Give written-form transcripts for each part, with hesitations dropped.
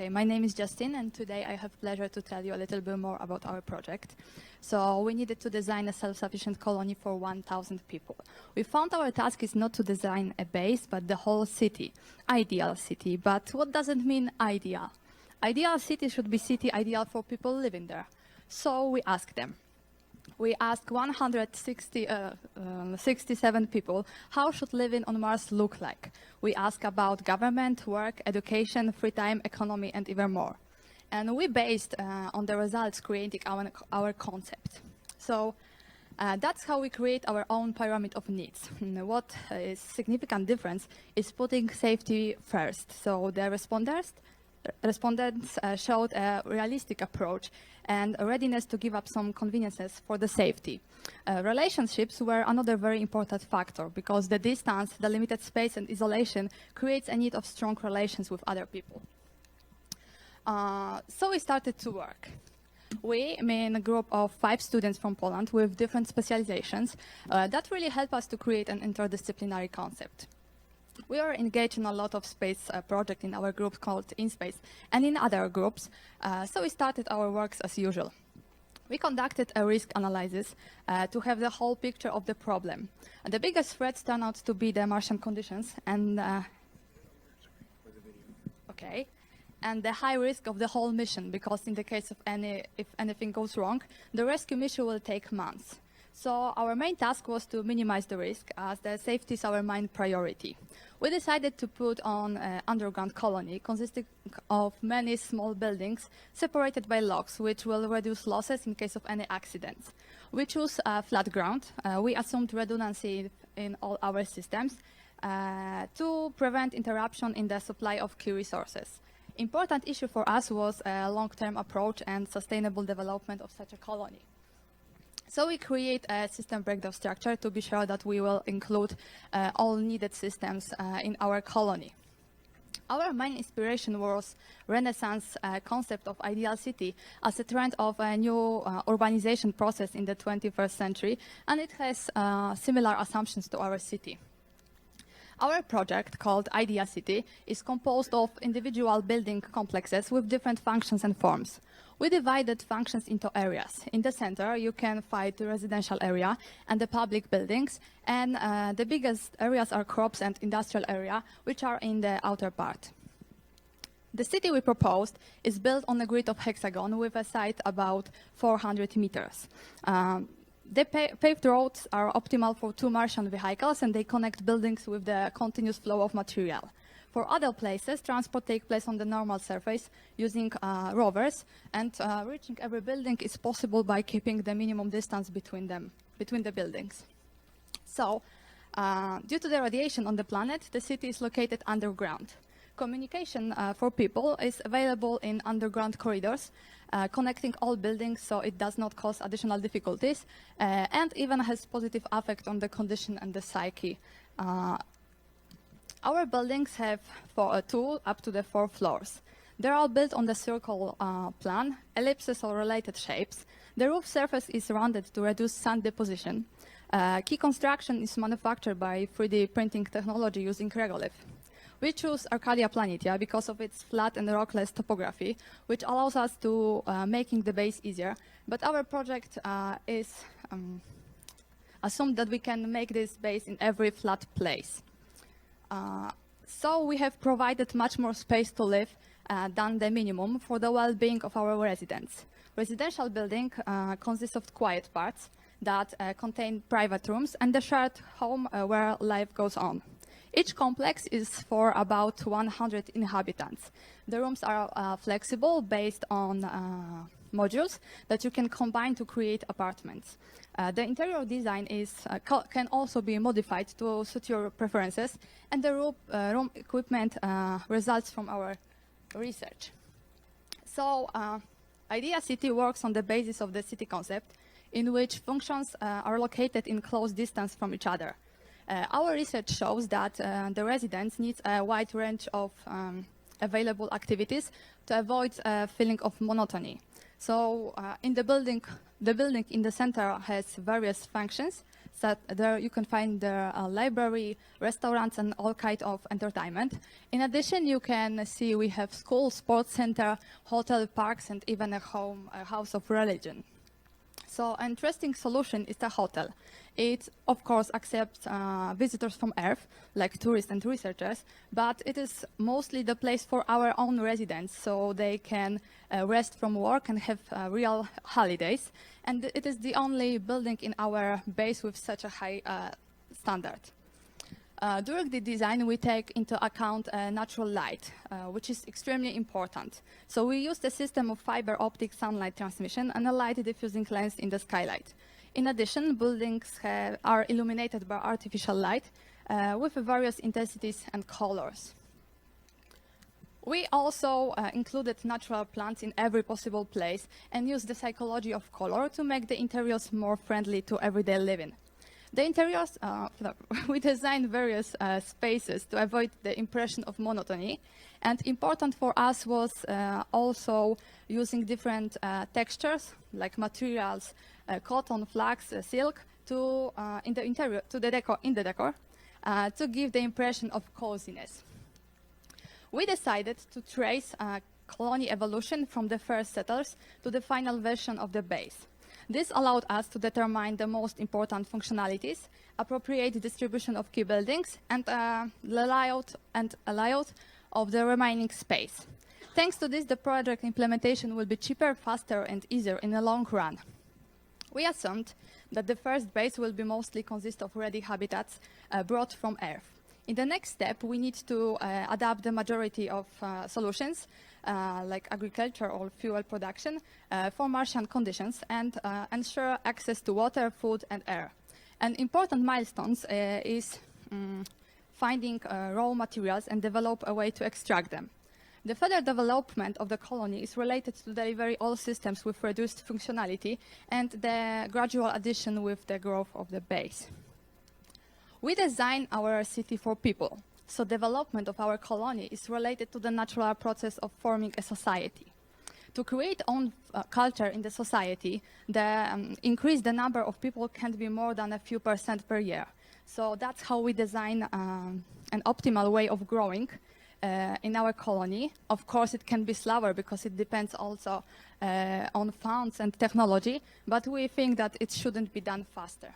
Okay, my name is Justin, and today I have pleasure to tell you a little bit more about our project. So we needed to design a self-sufficient colony for 1,000 people. We found our task is not to design a base, but the whole city, ideal city. But what does it mean ideal? Ideal city should be city ideal for people living there. So we asked them. We asked 167 people, how should living on Mars look like? We asked about government, work, education, free time, economy, and even more. And we based on the results creating our concept. So that's how we create our own pyramid of needs. What is significant difference is putting safety first. So the respondents showed a realistic approach and a readiness to give up some conveniences for the safety. Relationships were another very important factor because the distance, the limited space and isolation creates a need of strong relations with other people. So we started to work. We, mean a group of 5 students from Poland with different specializations, that really helped us to create an interdisciplinary concept. We are engaged in a lot of space projects in our group called Innspace and in other groups, so we started our works as usual. We conducted a risk analysis to have the whole picture of the problem. The biggest threats turned out to be the Martian conditions and and the high risk of the whole mission, because in the case of if anything goes wrong, the rescue mission will take months. So our main task was to minimize the risk, as the safety is our main priority. We decided to put on an underground colony consisting of many small buildings separated by locks, which will reduce losses in case of any accidents. We chose flat ground. We assumed redundancy in all our systems to prevent interruption in the supply of key resources. Important issue for us was a long-term approach and sustainable development of such a colony. So we create a system breakdown structure to be sure that we will include all needed systems in our colony. Our main inspiration was Renaissance concept of ideal city as a trend of a new urbanization process in the 21st century, and it has similar assumptions to our city. Our project, called Ideacity, is composed of individual building complexes with different functions and forms. We divided functions into areas. In the center, you can find the residential area and the public buildings, and the biggest areas are crops and industrial area, which are in the outer part. The city we proposed is built on a grid of hexagon with a site about 400 meters. The paved roads are optimal for 2 Martian vehicles, and they connect buildings with the continuous flow of material. For other places, transport takes place on the normal surface using rovers, and reaching every building is possible by keeping the minimum distance between the buildings. So, due to the radiation on the planet, the city is located underground. Communication for people is available in underground corridors, connecting all buildings, so it does not cause additional difficulties, and even has positive effect on the condition and the psyche. Our buildings have 2 up to the 4 floors. They're all built on the circle plan, ellipses or related shapes. The roof surface is rounded to reduce sand deposition. Key construction is manufactured by 3D printing technology using regolith. We choose Arcadia Planitia because of its flat and rockless topography, which allows us to making the base easier. But our project is assumed that we can make this base in every flat place. So we have provided much more space to live than the minimum for the well-being of our residents. Residential building consists of quiet parts that contain private rooms and the shared home where life goes on. Each complex is for about 100 inhabitants. The rooms are flexible based on modules that you can combine to create apartments. The interior design can also be modified to suit your preferences, and the room equipment results from our research. So, Ideacity works on the basis of the city concept, in which functions are located in close distance from each other. Our research shows that the residents need a wide range of available activities to avoid a feeling of monotony. So in the building in the center has various functions So there you can find the library, restaurants, and all kinds of entertainment. In addition, you can see we have school, sports center, hotel, parks, and even a house of religion. So an interesting solution is the hotel. It, of course, accepts visitors from Earth, like tourists and researchers, but it is mostly the place for our own residents, so they can rest from work and have real holidays. And it is the only building in our base with such a high standard. During the design, we take into account natural light, which is extremely important. So we used a system of fiber optic sunlight transmission and a light diffusing lens in the skylight. In addition, buildings are illuminated by artificial light with various intensities and colors. We also included natural plants in every possible place and used the psychology of color to make the interiors more friendly to everyday living. The interiors, we designed various spaces to avoid the impression of monotony, and important for us was also using different textures, like materials, cotton, flax, silk, in the interior, in the decor, to give the impression of coziness. We decided to trace colony evolution from the first settlers to the final version of the base. This allowed us to determine the most important functionalities, appropriate distribution of key buildings, and the layout of the remaining space. Thanks to this, the project implementation will be cheaper, faster, and easier in the long run. We assumed that the first base will be mostly consist of ready habitats brought from Earth. In the next step, we need to adapt the majority of solutions, like agriculture or fuel production, for Martian conditions and ensure access to water, food, and air. An important milestone is finding raw materials and develop a way to extract them. The further development of the colony is related to delivery all systems with reduced functionality and the gradual addition with the growth of the base. We design our city for people, so development of our colony is related to the natural process of forming a society. To create own culture in the society, increase the number of people can't be more than a few % per year. So that's how we design an optimal way of growing in our colony. Of course, it can be slower because it depends also on funds and technology, but we think that it shouldn't be done faster.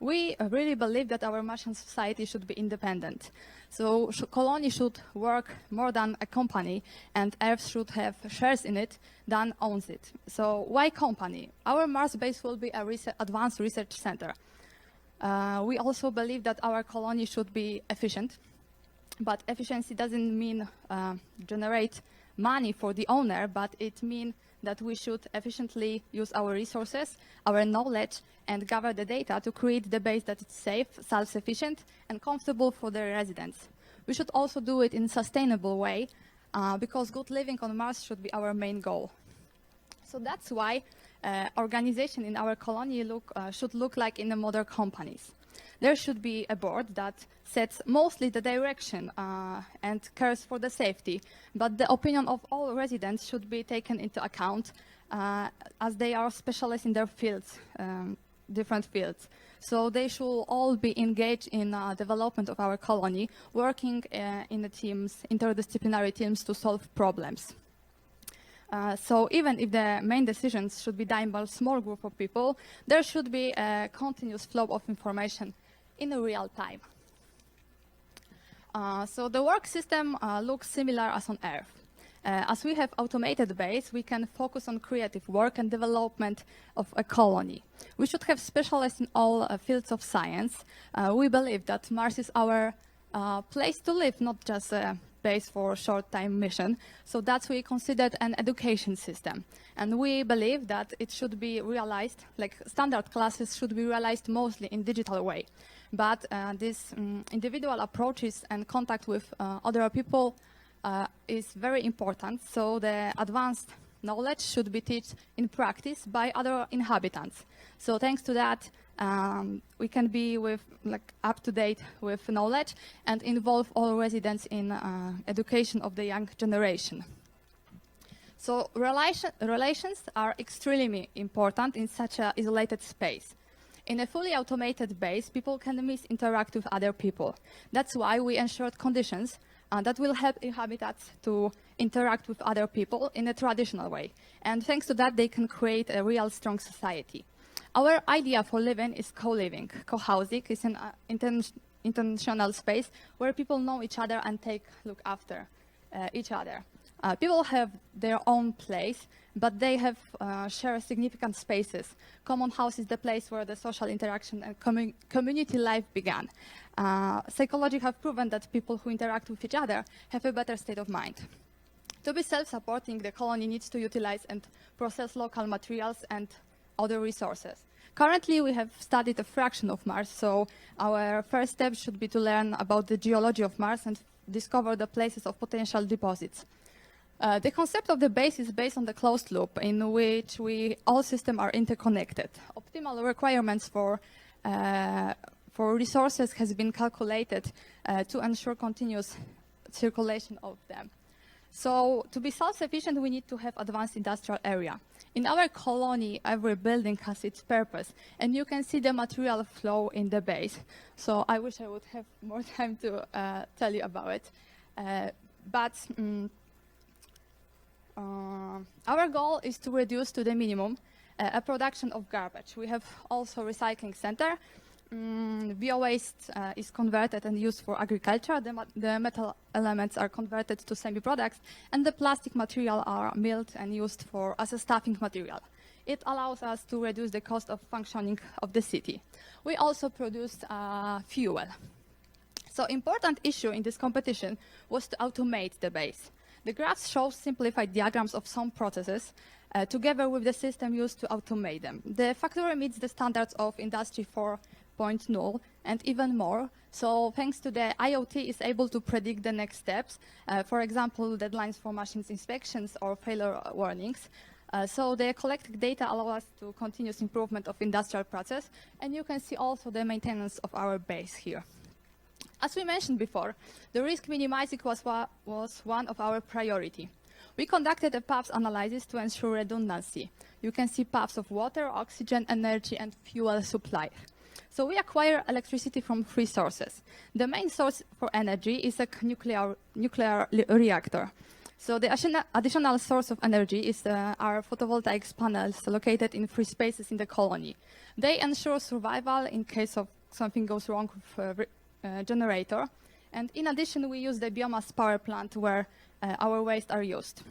We really believe that our Martian society should be independent. So colony should work more than a company, and Earth should have shares in it than owns it. So why company? Our Mars base will be a advanced research center. We also believe that our colony should be efficient, but efficiency doesn't mean generate money for the owner, but it means that we should efficiently use our resources, our knowledge, and gather the data to create the base that is safe, self-sufficient, and comfortable for the residents. We should also do it in a sustainable way, because good living on Mars should be our main goal. So that's why organization in our colony should look like in the modern companies. There should be a board that sets mostly the direction and cares for the safety, but the opinion of all residents should be taken into account as they are specialists in their fields, different fields. So they should all be engaged in development of our colony, working in the teams, interdisciplinary teams to solve problems. So even if the main decisions should be done by a small group of people, there should be a continuous flow of information in real time. So the work system looks similar as on Earth. As we have automated base, we can focus on creative work and development of a colony. We should have specialists in all fields of science. We believe that Mars is our place to live, not just a base for a short-time mission. So that's we considered an education system. And we believe that it should be realized, like standard classes should be realized mostly in digital way. But this individual approaches and contact with other people is very important. So the advanced knowledge should be taught in practice by other inhabitants. So thanks to that, we can be up to date with knowledge and involve all residents in education of the young generation. So relations are extremely important in such an isolated space. In a fully automated base, people can interact with other people. That's why we ensured conditions that will help inhabitants to interact with other people in a traditional way. And thanks to that, they can create a real strong society. Our idea for living is co-living. Co-housing is an intentional space where people know each other and look after each other. People have their own place, but they have share significant spaces. Common house is the place where the social interaction and community life began. Psychologists have proven that people who interact with each other have a better state of mind. To be self-supporting, the colony needs to utilize and process local materials and other resources. Currently, we have studied a fraction of Mars, so our first step should be to learn about the geology of Mars and discover the places of potential deposits. The concept of the base is based on the closed loop in which all systems are interconnected. Optimal requirements for resources has been calculated to ensure continuous circulation of them. So to be self-sufficient, we need to have advanced industrial area. In our colony, every building has its purpose, and you can see the material flow in the base. So I wish I would have more time to tell you about it. Our goal is to reduce to the minimum a production of garbage. We have also recycling center. Bio-waste is converted and used for agriculture. The metal elements are converted to semi-products, and the plastic material are milled and used as a staffing material. It allows us to reduce the cost of functioning of the city. We also produced fuel. So important issue in this competition was to automate the base. The graph shows simplified diagrams of some processes together with the system used to automate them. The factory meets the standards of Industry 4.0 and even more. So thanks to the IoT is able to predict the next steps, for example, deadlines for machines inspections or failure warnings. So the collected data allow us to continuous improvement of industrial process, and you can see also the maintenance of our base here. As we mentioned before, the risk minimizing was one of our priority. We conducted a paths analysis to ensure redundancy. You can see paths of water, oxygen, energy, and fuel supply. So we acquire electricity from three sources. The main source for energy is a nuclear reactor. So the additional source of energy is our photovoltaic panels located in three spaces in the colony. They ensure survival in case of something goes wrong with generator. And in addition, we use the biomass power plant where our waste are used.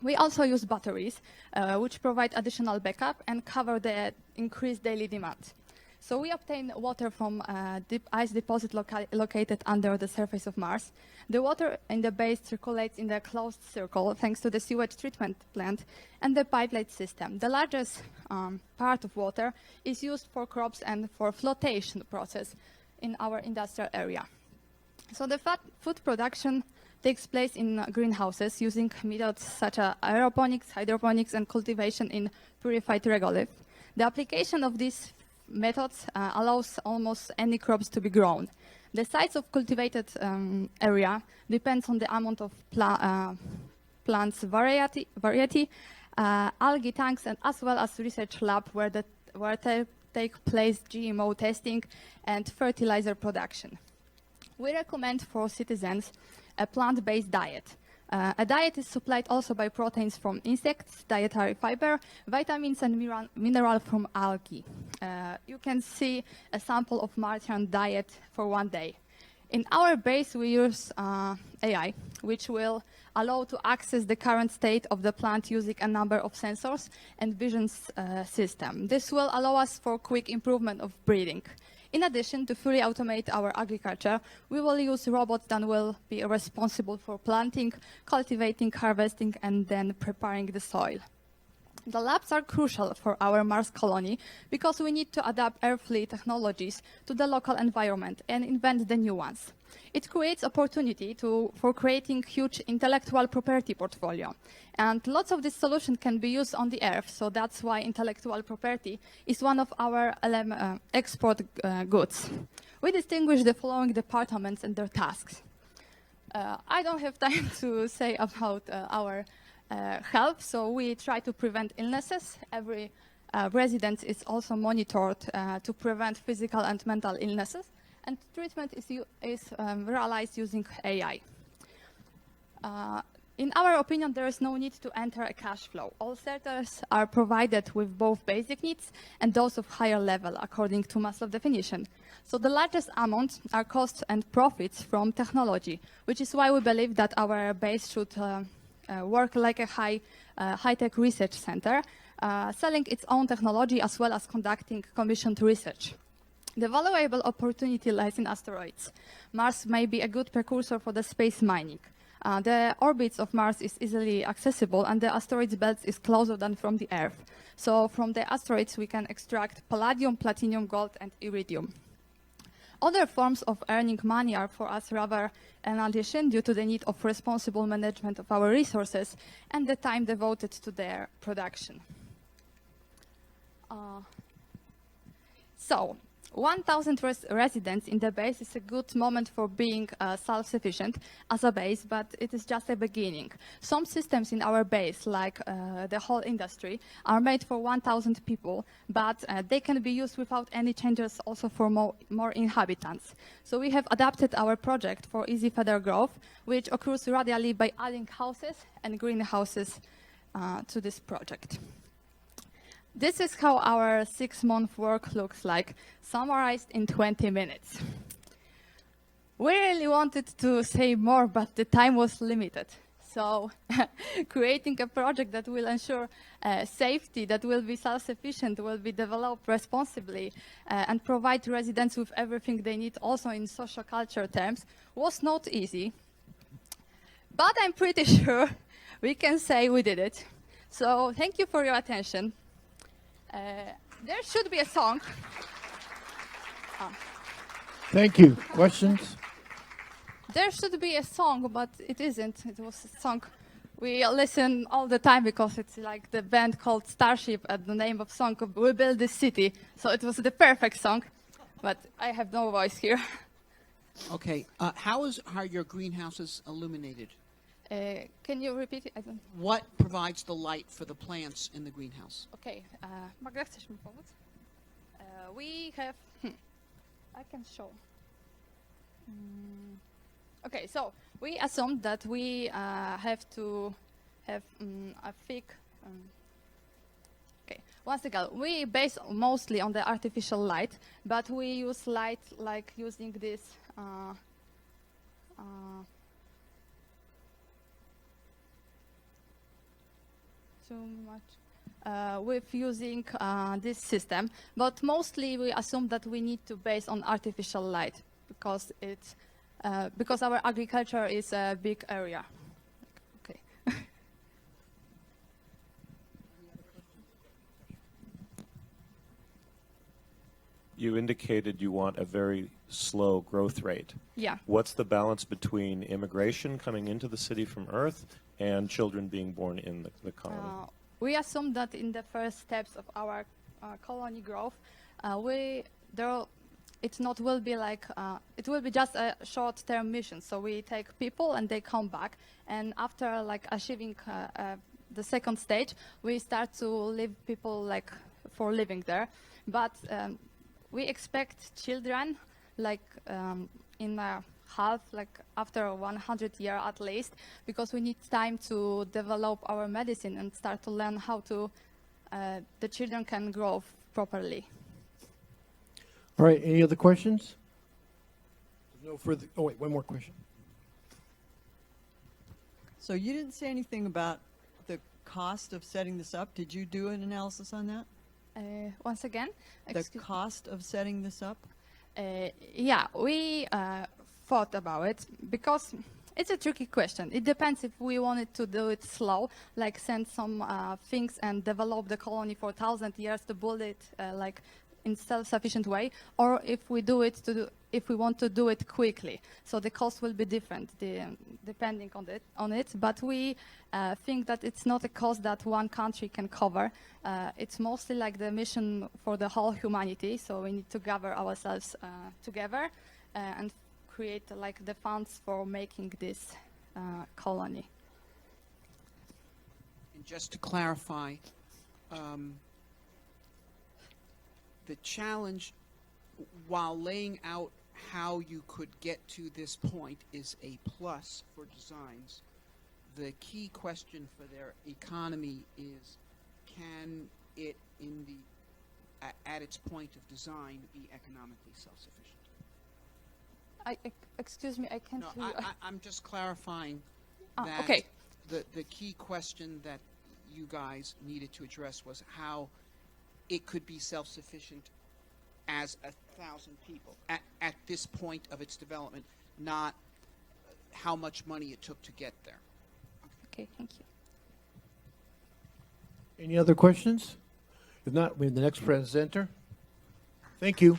We also use batteries, which provide additional backup and cover the increased daily demand. So we obtain water from deep ice deposit located under the surface of Mars. The water in the base circulates in the closed circle thanks to the sewage treatment plant and the pipeline system. The largest part of water is used for crops and for flotation process in our industrial area. So the food production takes place in greenhouses using methods such as aeroponics, hydroponics, and cultivation in purified regolith. The application of these methods allows almost any crops to be grown. The size of cultivated area depends on the amount of plants variety, algae tanks, and as well as research lab where take place GMO testing and fertilizer production. We recommend for citizens a plant-based diet. A diet is supplied also by proteins from insects, dietary fiber, vitamins and mineral from algae. You can see a sample of Martian diet for one day. In our base, we use AI, which will allow to access the current state of the plant using a number of sensors and vision system. This will allow us for quick improvement of breeding. In addition, to fully automate our agriculture, we will use robots that will be responsible for planting, cultivating, harvesting, and then preparing the soil. The labs are crucial for our Mars colony because we need to adapt earthly technologies to the local environment and invent the new ones. It creates opportunity for creating huge intellectual property portfolio. And lots of this solution can be used on the Earth, so that's why intellectual property is one of our export goods. We distinguish the following departments and their tasks. I don't have time to say about our health, so we try to prevent illnesses. Every resident is also monitored to prevent physical and mental illnesses, and treatment is realized using AI. In our opinion, there is no need to enter a cash flow. All centers are provided with both basic needs and those of higher level, according to Maslow's definition. So the largest amount are costs and profits from technology, which is why we believe that our base should work like a high-tech research center, selling its own technology as well as conducting commissioned research. The valuable opportunity lies in asteroids. Mars may be a good precursor for the space mining. The orbits of Mars is easily accessible, and the asteroids belt is closer than from the Earth. So from the asteroids, we can extract palladium, platinum, gold, and iridium. Other forms of earning money are for us rather an addition due to the need of responsible management of our resources and the time devoted to their production. So 1,000 residents in the base is a good moment for being self-sufficient as a base, but it is just a beginning. Some systems in our base, like the whole industry, are made for 1,000 people, but they can be used without any changes also for more inhabitants. So we have adapted our project for easy further growth, which occurs radially by adding houses and greenhouses to this project. This is how our 6-month work looks like, summarized in 20 minutes. We really wanted to say more, but the time was limited. So creating a project that will ensure safety, that will be self-sufficient, will be developed responsibly, and provide residents with everything they need also in social culture terms was not easy. But I'm pretty sure we can say we did it. So thank you for your attention. There should be a song. Thank you. Questions? There should be a song, but it isn't. It was a song we listen all the time because it's like the band called Starship and the name of song of We Build This City. So it was the perfect song, but I have no voice here. Okay. How are your greenhouses illuminated? Can you repeat it? I don't... What provides the light for the plants in the greenhouse? Okay. Magda, chcesz mi pomóc? We have... I can show. Okay, so we assumed that we have to have a thick... okay, once again, we base mostly on the artificial light, but we use light like using this... too much with using this system, but mostly we assume that we need to base on artificial light because it's because our agriculture is a big area. Okay. You indicated you want a very slow growth rate. Yeah. What's the balance between immigration coming into the city from Earth and children being born in the colony? We assume that in the first steps of our colony growth, it will be just a short-term mission. So we take people and they come back, and after like achieving the second stage, we start to leave people like for living there. But we expect children like in a half, like after 100 years at least, because we need time to develop our medicine and start to learn how to the children can grow properly. All right, any other questions? No further. Oh, wait, one more question. So you didn't say anything about the cost of setting this up. Did you do an analysis on that? Once again? The cost of setting this up? Yeah, we thought about it because it's a tricky question. It depends if we wanted to do it slow, like send some things and develop the colony for 1,000 years to build it like in self-sufficient way, or if we if we want to do it quickly. So the cost will be different depending on it. But we think that it's not a cost that one country can cover. It's mostly like the mission for the whole humanity. So we need to gather ourselves together and create like the funds for making this colony. And just to clarify, the challenge, while laying out how you could get to this point, is a plus for designs. The key question for their economy is, can it, at its point of design, be economically self-sufficient? Excuse me, I can't No, hear you. I'm just clarifying Ah, that okay. the key question that you guys needed to address was how it could be self-sufficient as 1,000 people at this point of its development, not how much money it took to get there. Okay, thank you. Any other questions? If not, we have the next presenter. Thank you.